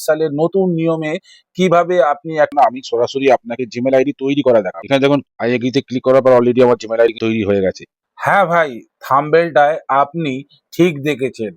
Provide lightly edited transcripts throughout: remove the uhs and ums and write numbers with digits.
সালের নতুন নিয়মে কিভাবে আপনি আমি সরাসরি আপনাকে জিমেল আইডি তৈরি করা দেখাবো। এখানে দেখুন আই এগ্রিতে ক্লিক করার পর অলরেডি আমার জিমেল আইডি তৈরি হয়ে গেছে। হ্যাঁ ভাই, থাম্বনেলটায় আপনি ঠিক দেখেছেন।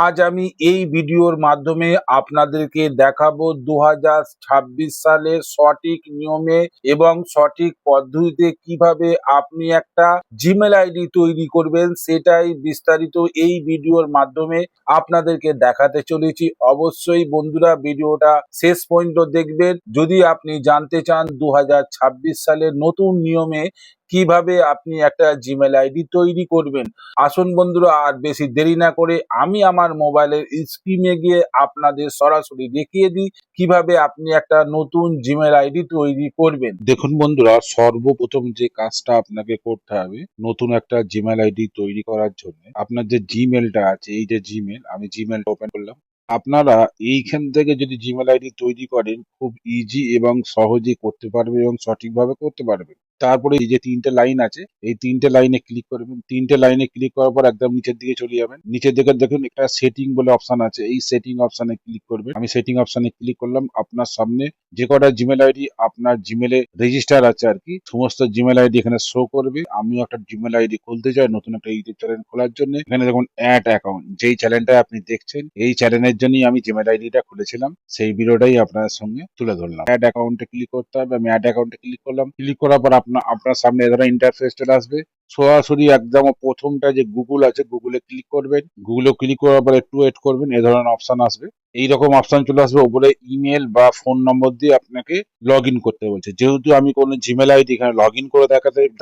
আজ আমি এই ভিডিওর মাধ্যমে আপনাদেরকে দেখাবো 2026 সালের সঠিক নিয়মে এবং সঠিক পদ্ধতিতে কিভাবে আপনি একটা জিমেল আইডি তৈরি করবেন, সেটাই বিস্তারিত এই ভিডিওর মাধ্যমে আপনাদেরকে দেখাতে চলেছি। অবশ্যই বন্ধুরা ভিডিওটা শেষ পর্যন্ত দেখবেন যদি আপনি জানতে চান 2026 সালের নতুন নিয়মে কিভাবে আপনি একটা জিমেল আইডি তৈরি করবেন। আসুন বন্ধুরা, আর বেশি দেরি না করে আমি আমার মোবাইলের স্ক্রিনে গিয়ে আপনাদের সরাসরি দেখিয়ে দিই কিভাবে আপনি একটা নতুন জিমেল আইডি তৈরি করবেন। দেখুন বন্ধুরা, সর্বপ্রথম যে কাজটা আপনাকে করতে হবে নতুন একটা জিমেল আইডি তৈরি করার জন্য, আপনার যে জিমেলটা আছে, এই যে জিমেল, আমি জিমেলটা ওপেন করলাম। আপনারা এইখান থেকে যদি জিমেল আইডি তৈরি করেন খুব ইজি এবং সহজে করতে পারবে এবং সঠিকভাবে করতে পারবে। তারপরে এই যে তিনটে লাইন আছে, এই তিনটে লাইনে ক্লিক করবেন। তিনটে লাইনে ক্লিক করার পর একদম নিচের দিকে চলে যাবেন। নিচের দিকে দেখুন একটা সেটিং বলে অপশন আছে, এই সেটিং অপশনে ক্লিক করবেন। আমি সেটিং অপশনে ক্লিক করলাম। আপনার সামনে যে কটা জিমেল আইডি আপনার জিমেলে রেজিস্টার আছে আর কি, সমস্ত জিমেল আইডি এখানে শো করবে। আমিও একটা জিমেল আইডি খুলতে চাই নতুন একটা ইউটিউব চ্যানেল খোলার জন্য। এখানে দেখুন অ্যাড অ্যাকাউন্ট, যেই চ্যানেলটা আপনি দেখছেন এই চ্যানেলের জন্যই আমি জিমেল আইডিটা খুলেছিলাম, সেই ভিডিওটাই আপনার সঙ্গে তুলে ধরলাম। অ্যাড অ্যাকাউন্টে ক্লিক করতে হবে। আমি অ্যাড অ্যাকাউন্টে ক্লিক করলাম। ক্লিক করার পর আপনার সামনে এ ধরনের ইন্টারফেস চলে আসবে। সরাসরি একদম প্রথমটা যে গুগল আছে, গুগলে ক্লিক করবেন। গুগলে ক্লিক করার পর একটু ওয়েট করবেন, এ ধরনের অপশন আসবে। এইরকম অপশন চলে আসবে। ওপরে ইমেল বা ফোন নম্বর দিয়ে আপনাকে লগ ইন করতে বলছে। যেহেতু আমি কোনো জিমেল আইডি এখানে লগ ইন করে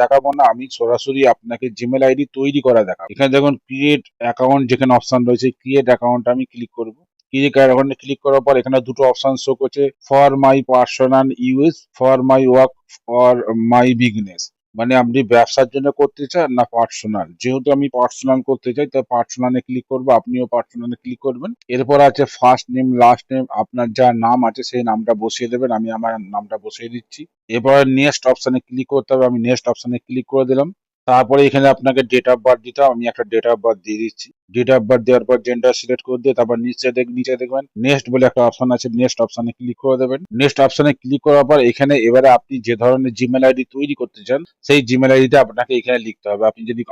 দেখাবো না, আমি সরাসরি আপনাকে জিমেল আইডি তৈরি করা দেখাবো। এখানে দেখুন ক্রিয়েট অ্যাকাউন্ট যেখানে অপশন রয়েছে, ক্রিয়েট অ্যাকাউন্ট আমি ক্লিক করবো। ক্রিয়েট অ্যাকাউন্টে ক্লিক করার পর এখানে দুটো অপশন শো করছে, for my personal use, for my work, for my business. মানে আপনি ব্যবসার জন্য করতে চান না পার্সোনাল। যেহেতু আমি পার্সোনাল করতে চাই তাই পার্সোনালে ক্লিক করবো, আপনিও পার্সোনালে ক্লিক করবেন। এরপর আছে ফার্স্ট নেম, লাস্ট নেম, আপনার যা নাম আছে সেই নামটা বসিয়ে দেবেন। আমি আমার নামটা বসিয়ে দিচ্ছি। এরপর নেক্সট অপশনে ক্লিক করতে হবে। আমি নেক্সট অপশনে ক্লিক করে দিলাম। তারপরে এখানে আপনাকে ডেট অফ বার্থ দিতে হবে। আমি একটা ডেট অফ বার্থ দিয়ে দিচ্ছি। ডেট অফ বার্থ দেওয়ার পর জেন্ডার সিলেক্ট করে দিয়ে তারপর নিচে দেখবেন নেক্সট বলে একটা অপশন আছে, নেক্সট অপশনে ক্লিক করে দেবেন। নেক্সট অপশনে ক্লিক করার পর এখানে এবারে আপনি যে ধরনের জিমেল আইডি তৈরি করতে চান সেই জিমেল আইডিটা আপনাকে এখানে লিখতে হবে।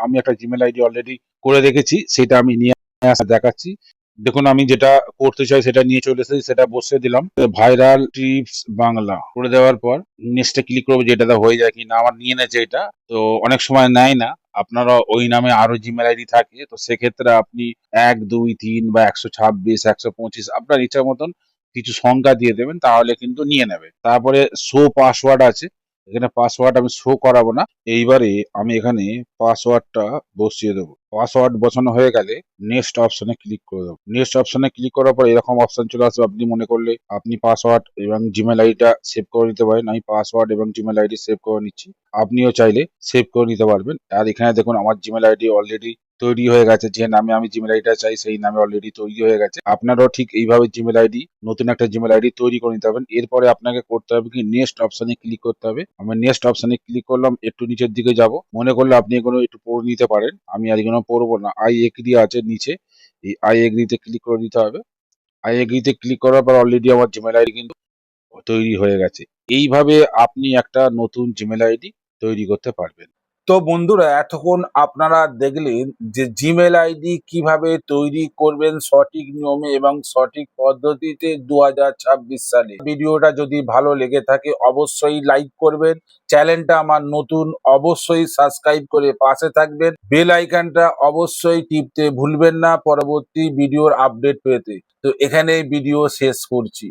আমি একটা জিমেল আইডি অলরেডি করে রেখেছি, সেটা আমি নিয়ে দেখাচ্ছি। দেখুন আমি যেটা করতে চাই সেটা নিয়ে চলে এসেছি, সেটা বসিয়ে দিলাম। ভাইরাল টিপস বাংলা করে দেওয়ার পর নেক্সটে ক্লিক করবো, যেটা হয়ে যায় কিনা। আমার নিয়ে নেছে এটা, তো অনেক সময় নেয় না। আপনারা ওই নামে আরো জিমেল আইডি থাকে, তো সেক্ষেত্রে আপনি 1, 2, 3 বা 126, 125 আপনার ইচ্ছা মতন কিছু সংখ্যা দিয়ে দেবেন, তাহলে কিন্তু নিয়ে নেবে। তারপরে শো পাসওয়ার্ড আছে, এখানে পাসওয়ার্ড আমি শো করাবো না। এইবারে আমি এখানে পাসওয়ার্ডটা বসিয়ে দেবো। পাসওয়ার্ড বসানো হয়ে গেলে নেক্সট অপশনে ক্লিক করে দেবো। নেক্সট অপশনে ক্লিক করার পর এরকম অপশন চলে আসবে। আপনি মনে করলে আপনি পাসওয়ার্ড এবং জিমেল আইডিটা সেভ করে নিতে পারেন। আমি পাসওয়ার্ড এবং জিমেল আইডি সেভ করে নিচ্ছি। আপনিও চাইলে সেভ করে নিতে পারবেন। আর এখানে দেখুন আমার জিমেল আইডি অলরেডি তৈরি হয়ে গেছে। যে নামে আমি জিমেল আইডিটা চাই সেই নামে অলরেডি তৈরি হয়ে গেছে। আপনারাও ঠিক এইভাবে জিমেল আইডি, নতুন একটা জিমেল আইডি তৈরি করে নিতে পারবেন। এরপরে আপনাকে করতে হবে কি, নেক্সট অপশনে ক্লিক করতে হবে। আমি নেক্সট অপশনে ক্লিক করলাম। একটু নিচের দিকে যাব, মনে করলে আপনি এগুলো একটু পড়ে নিতে পারেন। আমি আর এগুলো পড়বো না। আই এগ্রি আছে নিচে, এই আই এগ্রিতে ক্লিক করে দিতে হবে। আই এগ্রিতে ক্লিক করার পর অলরেডি আমার জিমেল আইডি কিন্তু তৈরি হয়ে গেছে। এইভাবে আপনি একটা নতুন জিমেল আইডি তৈরি করতে পারবেন। তো বন্ধুরা, এতক্ষণ আপনারা দেখলেন যে জিমেল আইডি কিভাবে তৈরি করবেন সঠিক নিয়মে এবং সঠিক পদ্ধতিতে 2026 সালে। ভিডিওটা যদি ভালো লেগে থাকে অবশ্যই লাইক করবেন। চ্যানেলটা আমার নতুন, অবশ্যই সাবস্ক্রাইব করে পাশে থাকবেন। বেল আইকনটা অবশ্যই টিপতে ভুলবেন না পরবর্তী ভিডিওর আপডেট পেতে। তো এখানে ভিডিও শেষ করছি।